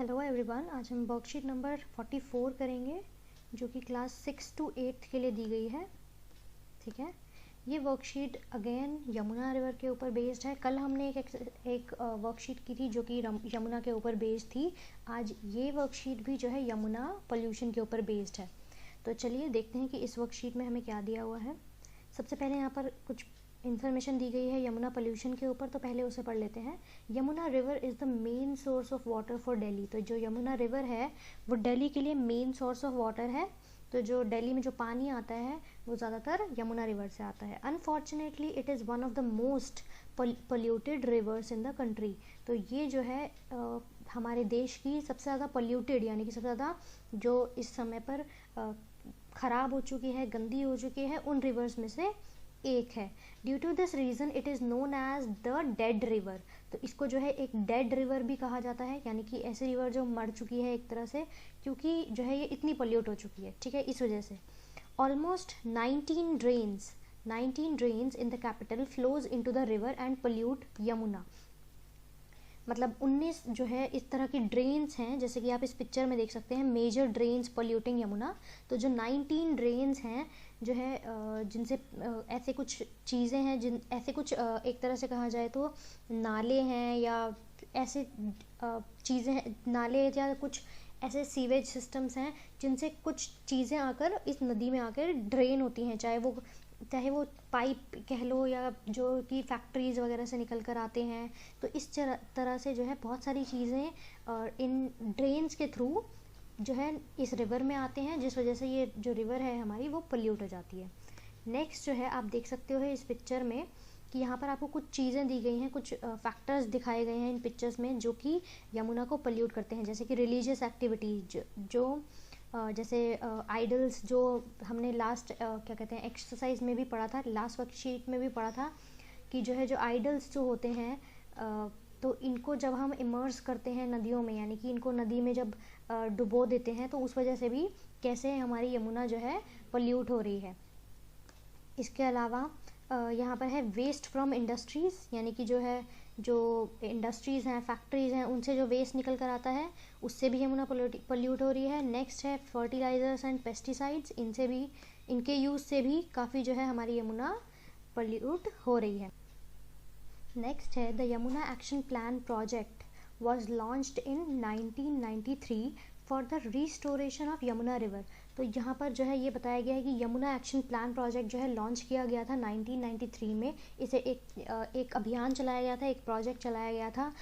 Hello everyone, आज हम worksheet number 44 करेंगे जो कि क्लास 6 to 8 के लिए दी गई है। ठीक है, ये वर्कशीट अगेन यमुना रिवर के ऊपर बेस्ड है। कल हमने एक वर्कशीट की थी जो कि यमुना के ऊपर बेस्ड थी। आज ये वर्कशीट भी जो है यमुना पोल्यूशन के ऊपर बेस्ड है। तो चलिए देखते हैं कि इस वर्कशीट में हमें क्या दिया हुआ है। सबसे पहले यहाँ पर कुछ इन्फॉर्मेशन दी गई है यमुना पोल्यूशन के ऊपर, तो पहले उसे पढ़ लेते हैं। Yamuna river is the main source of water for Delhi. तो जो यमुना रिवर है वो दिल्ली के लिए मेन सोर्स ऑफ वाटर है। तो जो दिल्ली में जो पानी आता है वो ज़्यादातर यमुना रिवर से आता है। Unfortunately it is one of the most polluted reverse in the country. तो ये जो है हमारे देश की सबसे ज़्यादा पोल्यूटेड यानी कि सबसे ज़्यादा जो इस समय पर ख़राब हो चुकी है, गंदी हो चुकी है, उन रिवर्स में से एक है। Due to this reason it is known as the dead river. तो इसको जो है एक डेड रिवर भी कहा जाता है, यानी कि ऐसी रिवर जो मर चुकी है एक तरह से, क्योंकि जो है ये इतनी पोल्यूट हो चुकी है। ठीक है, इस वजह से almost 19 drains in the capital flows into the river and pollute Yamuna. मतलब 19 जो है इस तरह की ड्रेन्स हैं, जैसे कि आप इस पिक्चर में देख सकते हैं, मेजर ड्रेन्स पोल्यूटिंग यमुना। तो जो 19 ड्रेन्स हैं जो है जिनसे ऐसे कुछ चीज़ें हैं, जिन ऐसे कुछ एक तरह से कहा जाए तो नाले हैं या ऐसे चीज़ें हैं, नाले या कुछ ऐसे सीवेज सिस्टम्स हैं जिनसे कुछ चीज़ें आकर इस नदी में आकर ड्रेन होती हैं, चाहे वो पाइप कह लो या जो कि फैक्ट्रीज़ वगैरह से निकल कर आते हैं। तो इस तरह से जो है बहुत सारी चीज़ें इन ड्रेन्स के थ्रू जो है इस रिवर में आते हैं, जिस वजह से ये जो रिवर है हमारी वो पोल्यूट हो जाती है। नेक्स्ट जो है आप देख सकते हो इस पिक्चर में कि यहाँ पर आपको कुछ चीज़ें दी गई हैं, कुछ फैक्टर्स दिखाए गए हैं इन पिक्चर्स में जो कि यमुना को पोल्यूट करते हैं। जैसे कि रिलीजियस एक्टिविटीज़ जो जैसे आइडल्स, जो हमने लास्ट क्या कहते हैं एक्सरसाइज में भी पढ़ा था, लास्ट वर्कशीट में भी पढ़ा था कि जो है जो आइडल्स जो होते हैं तो इनको जब हम इमर्स करते हैं नदियों में, यानी कि इनको नदी में जब डुबो देते हैं, तो उस वजह से भी कैसे हमारी यमुना जो है पोल्यूट हो रही है। इसके अलावा यहाँ पर है वेस्ट फ्रॉम इंडस्ट्रीज़, यानी कि जो है जो इंडस्ट्रीज़ हैं, फैक्ट्रीज़ हैं, उनसे जो वेस्ट निकल कर आता है उससे भी यमुना पोल्यूट हो रही है। नेक्स्ट है फर्टिलाइजर्स एंड पेस्टिसाइड्स, इनसे भी, इनके यूज़ से भी काफ़ी जो है हमारी यमुना पोल्यूट हो रही है। नेक्स्ट है the Yamuna action plan project was launched in 1993 for the restoration of Yamuna river. तो यहाँ पर जो है ये बताया गया है कि यमुना एक्शन प्लान प्रोजेक्ट जो है लॉन्च किया गया था 1993 में। इसे एक अभियान चलाया गया था, एक प्रोजेक्ट चलाया गया था।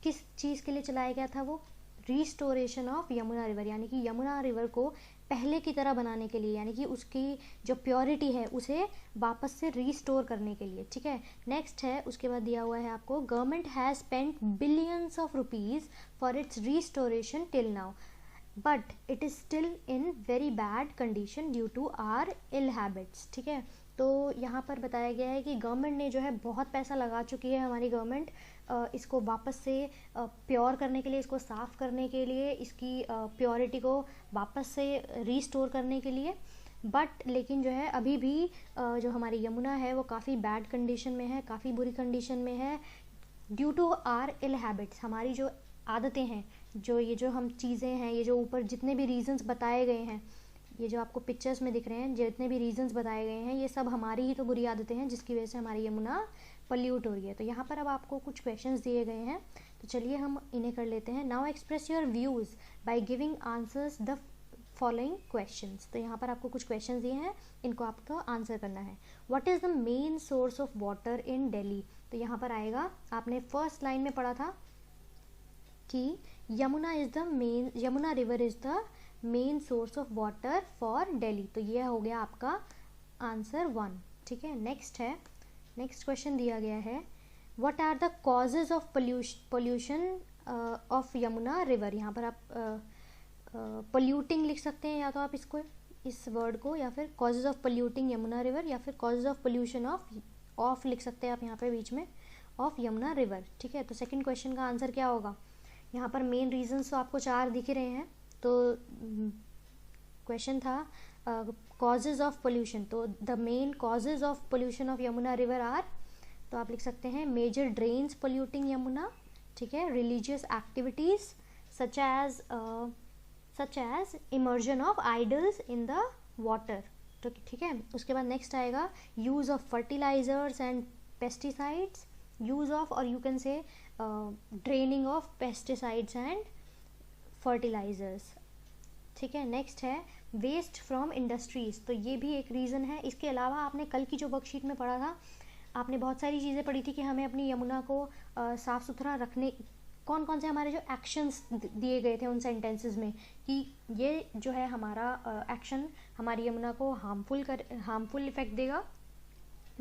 किस चीज़ के लिए चलाया गया था? वो रिस्टोरेशन ऑफ यमुना रिवर, यानी कि यमुना रिवर को पहले की तरह बनाने के लिए, यानी कि उसकी जो प्योरिटी है उसे वापस से रीस्टोर करने के लिए। ठीक है, नेक्स्ट है उसके बाद दिया हुआ है आपको, government has spent billions of rupees for its restoration till now but it is still in very bad condition due to our ill habits. ठीक है, तो यहाँ पर बताया गया है कि गवर्नमेंट ने जो है बहुत पैसा लगा चुकी है, हमारी गवर्नमेंट इसको वापस से प्योर करने के लिए, इसको साफ़ करने के लिए, इसकी प्योरिटी को वापस से रीस्टोर करने के लिए। बट लेकिन जो है अभी भी जो हमारी यमुना है वो काफ़ी बैड कंडीशन में है, काफ़ी बुरी कंडीशन में है due to our ill habits. हमारी जो आदतें हैं, ये जो हम चीज़ें हैं, ये जो ऊपर जितने भी रीजंस बताए गए हैं, ये जो आपको पिक्चर्स में दिख रहे हैं, जितने भी रीजंस बताए गए हैं, ये सब हमारी ही तो बुरी आदतें हैं जिसकी वजह से हमारी यमुना पोल्यूट हो रही है। तो यहाँ पर अब आपको कुछ क्वेश्चंस दिए गए हैं, तो चलिए हम इन्हें कर लेते हैं। Now express your views by giving answers the following questions. तो यहाँ पर आपको कुछ क्वेश्चंस दिए हैं, इनको आपको आंसर करना है। What is the main source of water in Delhi? तो यहाँ पर आएगा, आपने फर्स्ट लाइन में पढ़ा था कि Yamuna river is the main source of water for Delhi. तो ये हो गया आपका आंसर 1। ठीक है, नेक्स्ट है, नेक्स्ट क्वेश्चन दिया गया है, what are the causes of pollution of Yamuna river? यहाँ पर आप पोल्यूटिंग लिख सकते हैं, या तो आप इसको, इस वर्ड को, या फिर causes of polluting Yamuna river, या फिर कॉजेज ऑफ पोल्यूशन ऑफ लिख सकते हैं आप यहाँ पे बीच में, ऑफ यमुना रिवर। ठीक है, तो सेकंड क्वेश्चन का आंसर क्या होगा? यहाँ पर मेन रीजंस तो आपको 4 दिख रहे हैं। तो क्वेश्चन था कॉजेज ऑफ पोल्यूशन, तो the main causes of pollution of Yamuna river are, तो आप लिख सकते हैं मेजर ड्रेन्स पोल्यूटिंग यमुना, ठीक है, religious activities, such as immersion of idols in the water. तो ठीक है, उसके बाद नेक्स्ट आएगा use of fertilisers and pesticides, use of और you can say draining of pesticides and fertilisers. ठीक है, नेक्स्ट है वेस्ट फ्रॉम इंडस्ट्रीज़, तो ये भी एक रीज़न है। इसके अलावा आपने कल की जो वर्कशीट में पढ़ा था, आपने बहुत सारी चीज़ें पढ़ी थी कि हमें अपनी यमुना को साफ़ सुथरा रखने, कौन कौन से हमारे जो एक्शंस दिए गए थे उन सेंटेंसेस में, कि ये जो है हमारा एक्शन हमारी यमुना को हार्मफुल इफ़ेक्ट देगा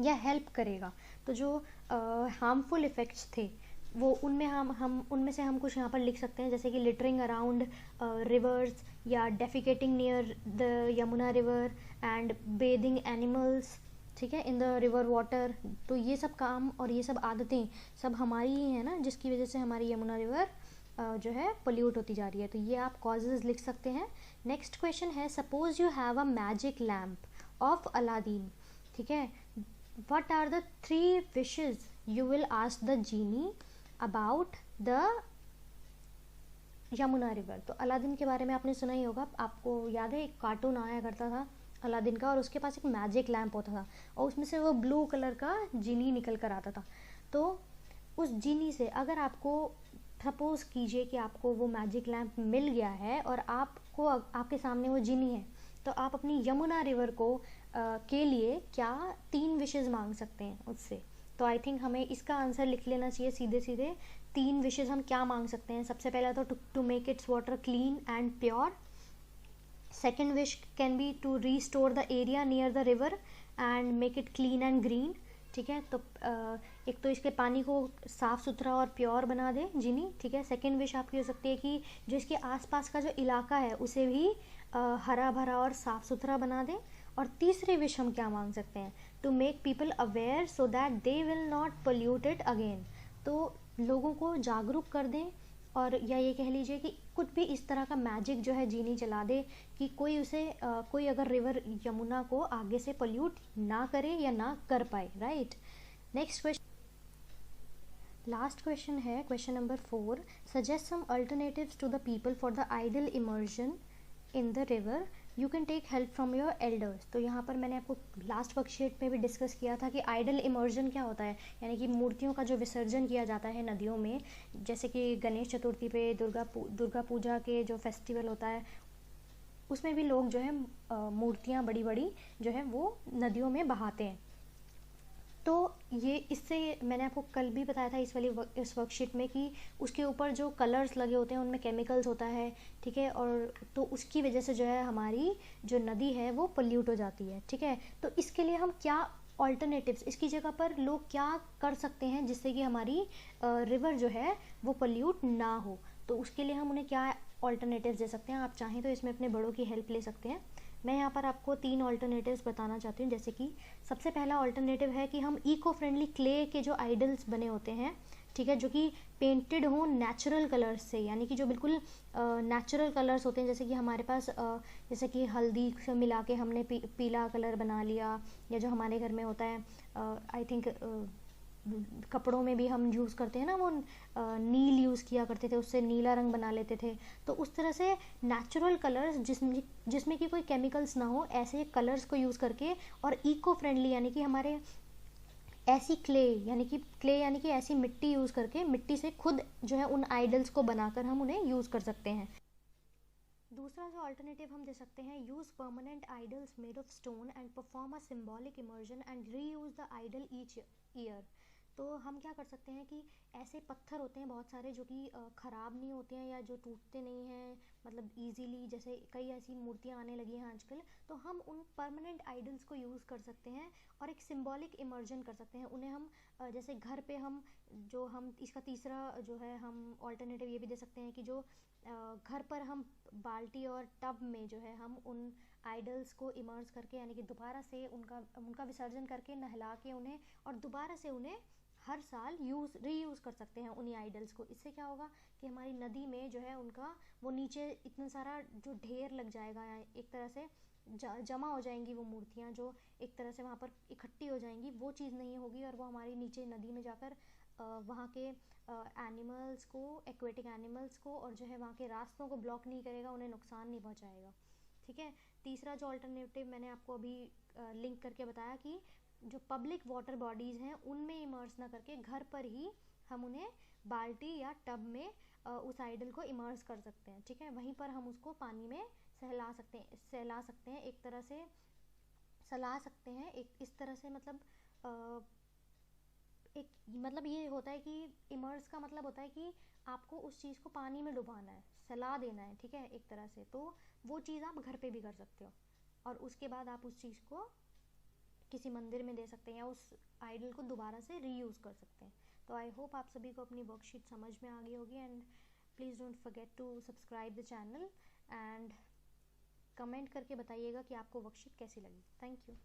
या हेल्प करेगा। तो जो हार्मफुल इफ़ेक्ट्स थे वो उनमें हम उनमें से हम कुछ यहाँ पर लिख सकते हैं, जैसे कि लिटरिंग अराउंड रिवर्स या defecating near the Yamuna river and bathing animals, ठीक है, इन द रिवर वाटर। तो ये सब काम और ये सब आदतें सब हमारी ही है ना, जिसकी वजह से हमारी यमुना रिवर जो है पोल्यूट होती जा रही है। तो ये आप कॉजेज़ लिख सकते हैं। नेक्स्ट क्वेश्चन है suppose you have a magic lamp of Aladdin, ठीक है, what are the 3 wishes you will ask the genie about the Yamuna river. तो अलादीन के बारे में आपने सुना ही होगा, आपको याद है एक कार्टून आया करता था अलादीन का, और उसके पास एक मैजिक लैम्प होता था और उसमें से वो ब्लू कलर का जीनी निकल कर आता था। तो उस जीनी से अगर आपको सपोज कीजिए कि आपको वो मैजिक लैम्प मिल गया है और आपके सामने वो जीनी है, तो आप अपनी यमुना रिवर को के लिए क्या 3 विशेज़ मांग सकते हैं उससे। तो आई थिंक हमें इसका आंसर लिख लेना चाहिए सीधे सीधे। 3 विशेज़ हम क्या मांग सकते हैं। सबसे पहला तो to make its water clean and pure. Second which can be to restore the area near the river and make it clean and green, ठीक है। तो एक तो इसके पानी को साफ़ सुथरा और प्योर बना दे जीनी, ठीक है। सेकेंड विश आपकी हो सकती है कि जो इसके आसपास का जो इलाका है उसे भी हरा भरा और साफ़ सुथरा बना दे। और तीसरी विश हम क्या मांग सकते हैं, to make people aware so that they will not pollute it again. तो लोगों को जागरूक कर दें, और या ये कह लीजिए कि कुछ भी इस तरह का मैजिक जो है जीनी चला दे कि कोई अगर रिवर यमुना को आगे से पोल्यूट ना करे या ना कर पाए, right. Next question, last question है question number 4, suggest some alternatives to the people for the idol immersion in the river, you can take help from your elders. तो यहाँ पर मैंने आपको लास्ट वर्कशीट में भी डिस्कस किया था कि आइडल इमर्जन क्या होता है, यानी कि मूर्तियों का जो विसर्जन किया जाता है नदियों में, जैसे कि गणेश चतुर्थी पे दुर्गा पूजा के जो फेस्टिवल होता है उसमें भी लोग जो है मूर्तियाँ बड़ी बड़ी जो है वो नदियों में बहाते हैं। तो ये इससे मैंने आपको कल भी बताया था इस वर्कशीट में कि उसके ऊपर जो कलर्स लगे होते हैं उनमें केमिकल्स होता है, ठीक है, और तो उसकी वजह से जो है हमारी जो नदी है वो पोल्यूट हो जाती है, ठीक है। तो इसके लिए हम क्या ऑल्टरनेटिव्स, इसकी जगह पर लोग क्या कर सकते हैं जिससे कि हमारी रिवर जो है वो पोल्यूट ना हो। तो उसके लिए हम उन्हें क्या ऑल्टरनेटिव्स दे सकते हैं। आप चाहें तो इसमें अपने बड़ों की हेल्प ले सकते हैं। मैं यहाँ पर आपको 3 ऑल्टरनेटिव्स बताना चाहती हूँ। जैसे कि सबसे पहला ऑल्टरनेटिव है कि हम इको फ्रेंडली क्ले के जो आइडल्स बने होते हैं, ठीक है, जो कि पेंटेड हों नेचुरल कलर्स से, यानी कि जो बिल्कुल नेचुरल कलर्स होते हैं, जैसे कि हमारे पास जैसे कि हल्दी से मिला के हमने पीला कलर बना लिया, या जो हमारे घर में होता है आई थिंक कपड़ों में भी हम यूज़ करते हैं ना, वो नील यूज़ किया करते थे, उससे नीला रंग बना लेते थे। तो उस तरह से नेचुरल कलर्स जिसमें कि कोई केमिकल्स ना हो, ऐसे कलर्स को यूज़ करके, और इको फ्रेंडली यानी कि हमारे ऐसी क्ले यानी कि ऐसी मिट्टी यूज़ करके, मिट्टी से खुद जो है उन आइडल्स को बनाकर हम उन्हें यूज़ कर सकते हैं। दूसरा जो अल्टरनेटिव हम दे सकते हैं, use permanent idols made of stone and perform a symbolic immersion and reuse the idol each year. तो हम क्या कर सकते हैं कि ऐसे पत्थर होते हैं बहुत सारे जो कि ख़राब नहीं होते हैं या जो टूटते नहीं हैं, मतलब इजीली, जैसे कई ऐसी मूर्तियाँ आने लगी हैं आजकल, तो हम उन परमानेंट आइडल्स को यूज़ कर सकते हैं और एक सिंबॉलिक इमर्जन कर सकते हैं उन्हें। हम जैसे घर पे हम इसका तीसरा जो है हम ऑल्टरनेटिव ये भी दे सकते हैं कि जो घर पर हम बाल्टी और टब में जो है हम उन आइडल्स को इमर्ज करके, यानी कि दोबारा से उनका विसर्जन करके, नहला के उन्हें, और दोबारा से उन्हें हर साल रीयूज़ कर सकते हैं उन्हीं आइडल्स को। इससे क्या होगा कि हमारी नदी में जो है उनका वो नीचे इतना सारा जो ढेर लग जाएगा, एक तरह से जमा हो जाएंगी वो मूर्तियाँ, जो एक तरह से वहाँ पर इकट्ठी हो जाएंगी, वो चीज़ नहीं होगी और वो हमारी नीचे नदी में जाकर वहाँ के एनिमल्स को, एक्वेटिक एनिमल्स को, और जो है वहाँ के रास्तों को ब्लॉक नहीं करेगा, उन्हें नुकसान नहीं पहुँचाएगा। ठीक है। तीसरा जो अल्टरनेटिव मैंने आपको अभी लिंक करके बताया कि जो पब्लिक वाटर बॉडीज़ हैं उनमें इमर्स ना करके घर पर ही हम उन्हें बाल्टी या टब में उस आइडल को इमर्स कर सकते हैं। ठीक है। वहीं पर हम उसको पानी में सहला सकते हैं एक तरह से, सला सकते हैं एक इस तरह से, मतलब एक मतलब ये होता है कि इमर्स का मतलब होता है कि आपको उस चीज़ को पानी में डुबाना है, सला देना है। ठीक है, एक तरह से। तो वो चीज़ आप घर पे भी कर सकते हो, और उसके बाद आप उस चीज़ को किसी मंदिर में दे सकते हैं या उस आइडल को दोबारा से रीयूज़ कर सकते हैं। तो आई होप आप सभी को अपनी वर्कशीट समझ में आ गई होगी, and please don't forget to subscribe the channel and comment करके बताइएगा कि आपको वर्कशीट कैसी लगी। Thank you.